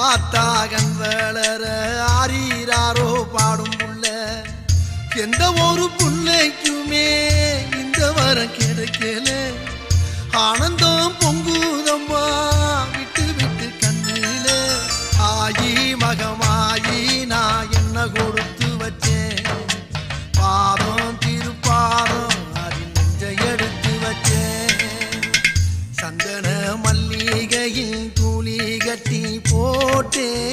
ஆத்தாகன் வளர ஆரீராரோ பாடும் புள்ள எந்த ஒரு புள்ளைக்குமே இந்த வரம் கிடைக்கல ஆனந்தம் பொங்குதம்மா விட்டு விட்டு கண்ணில ஆயி மகமாயி நான் என்ன கொடுத்து வச்சேன் பாதம் திருப்பாதம் அதில் நெஞ்ச எடுத்து வச்சேன் சந்தன மல்லிகையின் தூளி கட்டி போட்டேன்